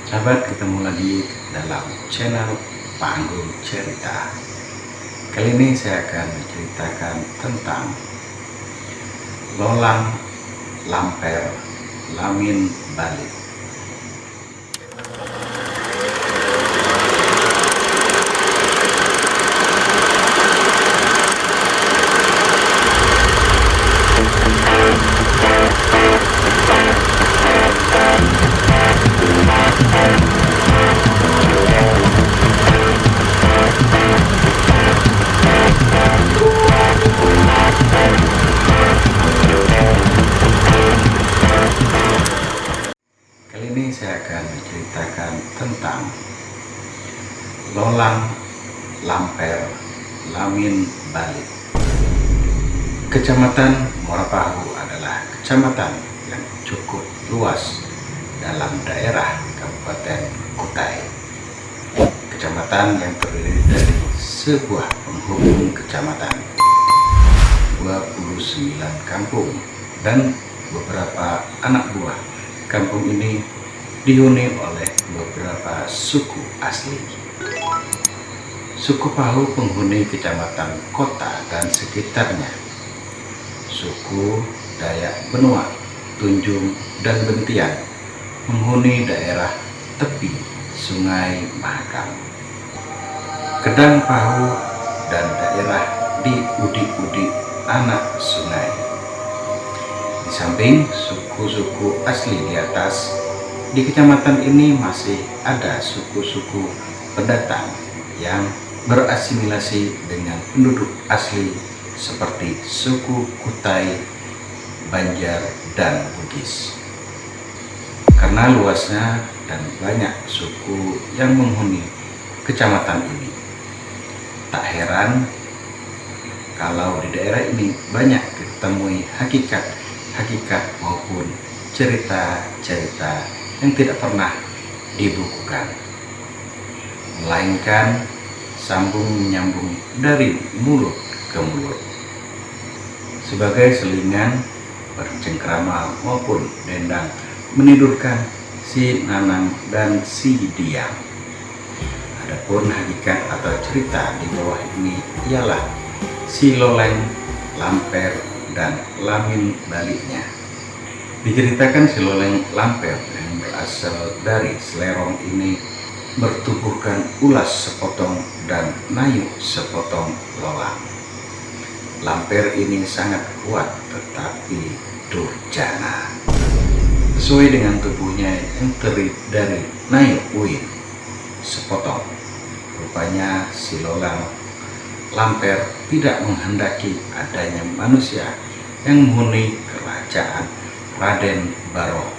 Sahabat, ketemu lagi dalam channel Panggul Cerita. Kali ini saya akan menceritakan tentang Lolang Lamper Lamin Bali. Kali ini saya akan menceritakan tentang Lolang Lamper Lamin Bali. Kecamatan Morapahu adalah kecamatan yang cukup luas dalam daerah Kabupaten Kutai. Kecamatan yang terdiri dari sebuah penghubung kecamatan, 29 kampung, dan beberapa anak buah. Kampung ini dihuni oleh beberapa suku asli. Suku Pahu penghuni kecamatan Kota dan sekitarnya. Suku Dayak Benua, Tunjung, dan Bentian menghuni daerah tepi Sungai Mahakam. Kedang Pahu dan daerah di udi-udi anak sungai. Di samping suku-suku asli di atas, di kecamatan ini masih ada suku-suku pendatang yang berasimilasi dengan penduduk asli seperti suku Kutai, Banjar, dan Bugis. Karena luasnya dan banyak suku yang menghuni kecamatan ini, tak heran kalau di daerah ini banyak ditemui hakikat maupun cerita-cerita yang tidak pernah dibukukan, melainkan sambung menyambung dari mulut ke mulut. Sebagai selingan bercengkrama maupun dendang menidurkan si Nanang dan si Diam. Adapun hakikat atau cerita di bawah ini ialah si Loleng, Lamper, dan Lamin Balinya. Diceritakan si Loleng Lamper yang berasal dari Selerong ini bertubuhkan ulas sepotong dan nayu sepotong lolang. Lamper ini sangat kuat tetapi durjana. Sesuai dengan tubuhnya yang terdiri dari nayu uin sepotong, rupanya si Lolang Lamper tidak menghendaki adanya manusia yang menghuni kerajaan Raden Baroh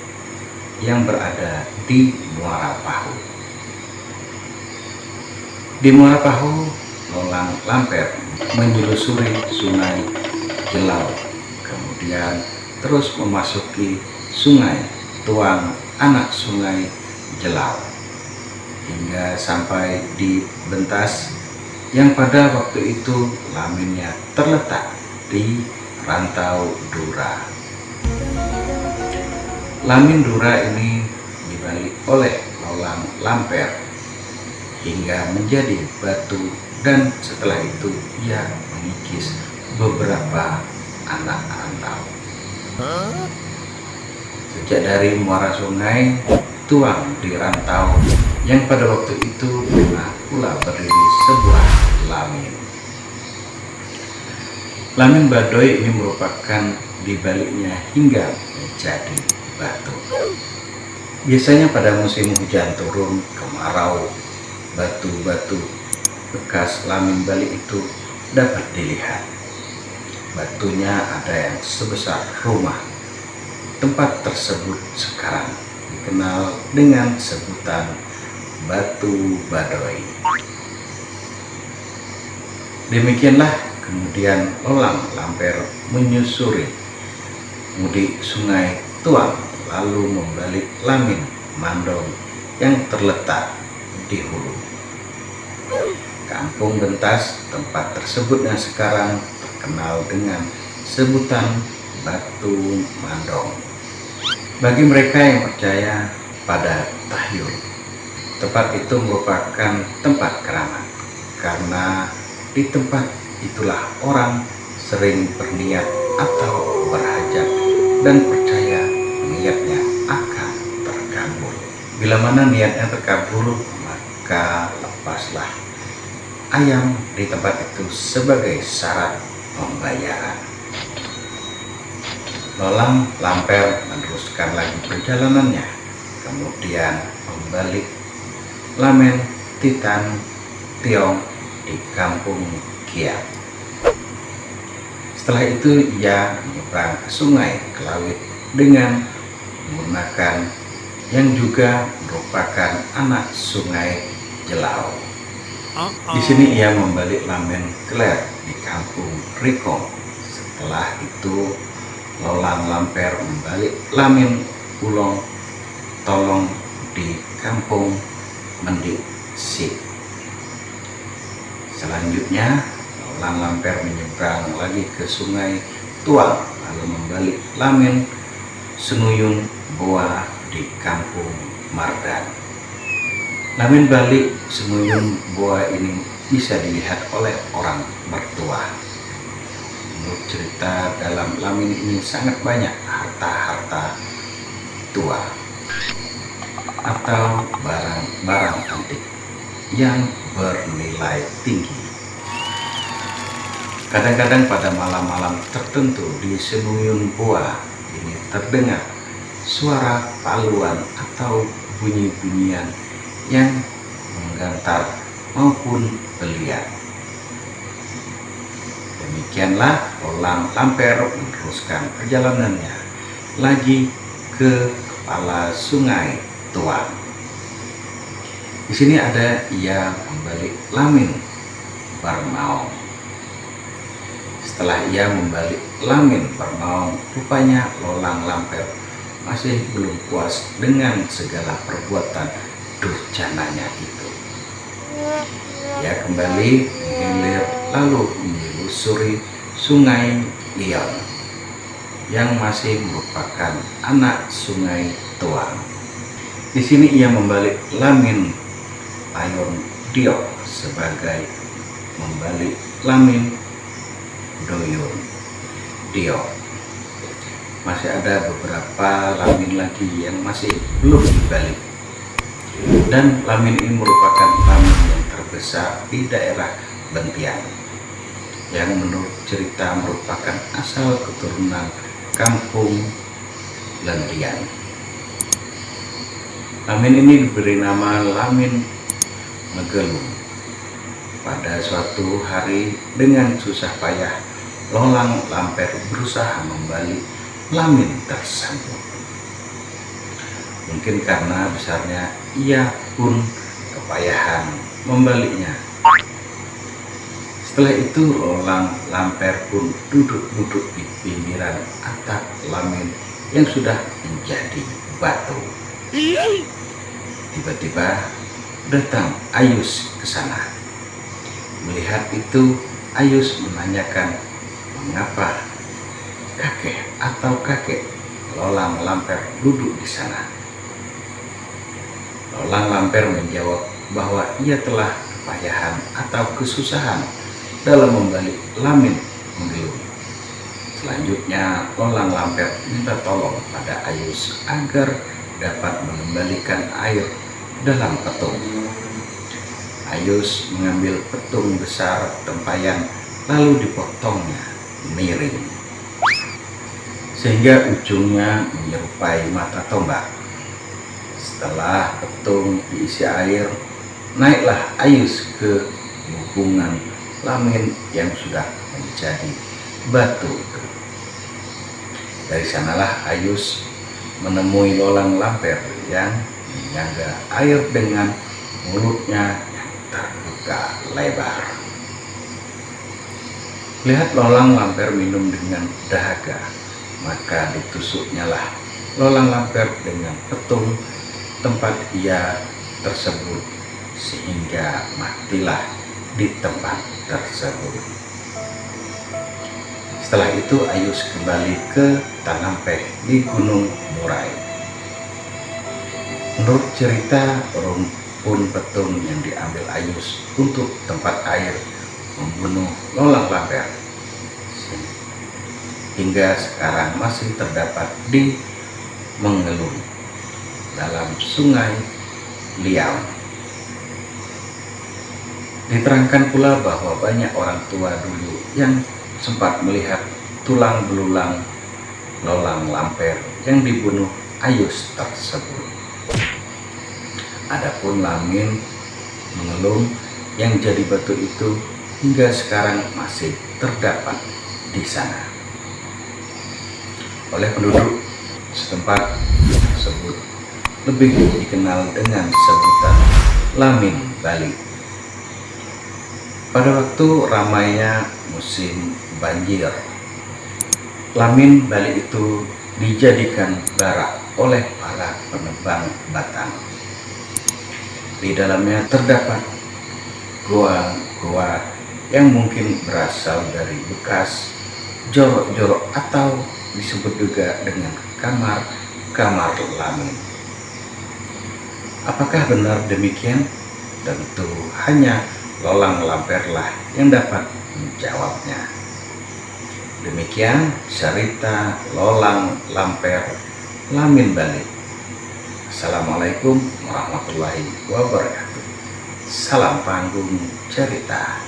yang berada di Muara Pahu. Di Muara Pahu, Lolang Lamper menyelusuri Sungai Jelau, kemudian terus memasuki Sungai Tuang, anak Sungai Jelau, hingga sampai di Bentas yang pada waktu itu laminnya terletak di Rantau Dura. Lamin Dura ini dibalik oleh Lolang Lamper hingga menjadi batu, dan setelah itu ia mengikis beberapa anak rantau. Sejak dari muara sungai Tuang di Rantau yang pada waktu itu pernah pula berdiri sebuah lamin. Lamin Badoy ini merupakan dibaliknya hingga menjadi batu. Biasanya pada musim hujan turun kemarau, batu-batu bekas Lamin Bali itu dapat dilihat. Batunya ada yang sebesar rumah. Tempat tersebut sekarang dikenal dengan sebutan Batu Badoy. Demikianlah kemudian Lolang Lamper menyusuri mudik Sungai Tuang, lalu membalik Lamin Mandong yang terletak di hulu. Kampung Bentas, tempat tersebut yang sekarang terkenal dengan sebutan Batu Mandong. Bagi mereka yang percaya pada tahyul, Tempat itu merupakan tempat keramat, karena di tempat itulah orang sering berniat atau berhajat dan percaya niatnya akan terkabul. Bila mana niatnya terkabul, maka lepaslah ayam di tempat itu sebagai syarat pembayaran. Lolang Lamper meneruskan lagi perjalanannya, kemudian membalik Lamen Titan Tiong di kampung Kiat. Setelah itu ia menyeberang ke sungai Kelawit dengan menggunakan yang juga merupakan anak sungai Jelau. Di sini ia membalik Lamen Keler di kampung Rikong. Setelah itu Lolang Lamper membalik Lamen Ulong Tolong di kampung Mendik Sip. Selanjutnya Lolang Lamper menyeberang lagi ke sungai Tuang, lalu membalik Lamen Senuyung Boa di kampung Mardan. Lamen balik Senuyung Boa ini bisa dilihat oleh orang mertua. Menurut cerita dalam Lamen ini sangat banyak harta-harta tua atau barang-barang antik yang bernilai tinggi. Kadang-kadang pada malam-malam tertentu di Senuyun Boa ini terdengar suara paluan atau bunyi-bunyian yang menggantar maupun belian. Demikianlah Lolang Lamper meneruskan perjalanannya lagi ke kepala sungai Tuang. Di sini ada ia membalik Lamen Barmaong. Setelah ia membalik Lamen Barmaong, rupanya Lolang Lamper masih belum puas dengan segala perbuatan durjananya itu. Ia kembali menghilir lalu menyusuri sungai Lion yang masih merupakan anak sungai Tuang. Di sini ia membalik Lamen Ayon Dio sebagai membalik Lamen Doyon Dio. Masih ada beberapa Lamen lagi yang masih belum dibalik. Dan Lamen ini merupakan Lamen yang terbesar di daerah Bentian, yang menurut cerita merupakan asal keturunan kampung Lendian. Lamen ini diberi nama Lamen Megelung. Pada suatu hari dengan susah payah, Lolang Lamper berusaha membalik Lamen tersebut. Mungkin karena besarnya ia pun kepayahan membaliknya. Setelah itu Lolang Lamper pun duduk-duduk di pinggiran atap Lamen yang sudah menjadi batu. Tiba-tiba datang Ayus ke sana. Melihat itu, Ayus menanyakan mengapa kakek Lolang Lamper duduk di sana. Lolang Lamper menjawab bahwa ia telah kepayahan atau kesusahan dalam membalik Lamen Megelung. Selanjutnya Lolang Lamper minta tolong pada Ayus agar dapat mengembalikan air dalam petung. Ayus mengambil petung besar tempayan lalu dipotongnya miring sehingga ujungnya menyerupai mata tombak. Setelah petung diisi air, naiklah Ayus ke hubungan Lamen yang sudah menjadi batu itu. Dari sanalah Ayus menemui Lolang Lamper yang menyangga air dengan mulutnya yang terbuka lebar. Lihat Lolang Lamper minum dengan dahaga, maka ditusuknyalah Lolang Lamper dengan petung tempat ia tersebut sehingga matilah di tempat tersebut. Setelah itu Ayus kembali ke Tanampeh di Gunung Murai. Menurut cerita maupun petun yang diambil Ayus untuk tempat air membunuh Lolang Lamper hingga sekarang masih terdapat di Mengelung dalam Sungai Liau. Diterangkan pula bahwa banyak orang tua dulu yang sempat melihat tulang belulang Lolang Lamper yang dibunuh Ayus tersebut. Adapun Lamin Mengelung yang jadi batu itu hingga sekarang masih terdapat di sana oleh penduduk setempat tersebut, lebih dikenal dengan sebutan Lamin Bali. Pada waktu ramainya musim banjir, Lamin Bali itu dijadikan barak oleh para penebang batang. Di dalamnya terdapat gua-gua yang mungkin berasal dari bekas jorok-jorok atau disebut juga dengan kamar Lamin. Apakah benar demikian? Tentu hanya Lolang Lamperlah yang dapat menjawabnya. Demikian cerita Lolang Lamper Lamin Bali. Assalamualaikum warahmatullahi wabarakatuh. Salam panggung cerita.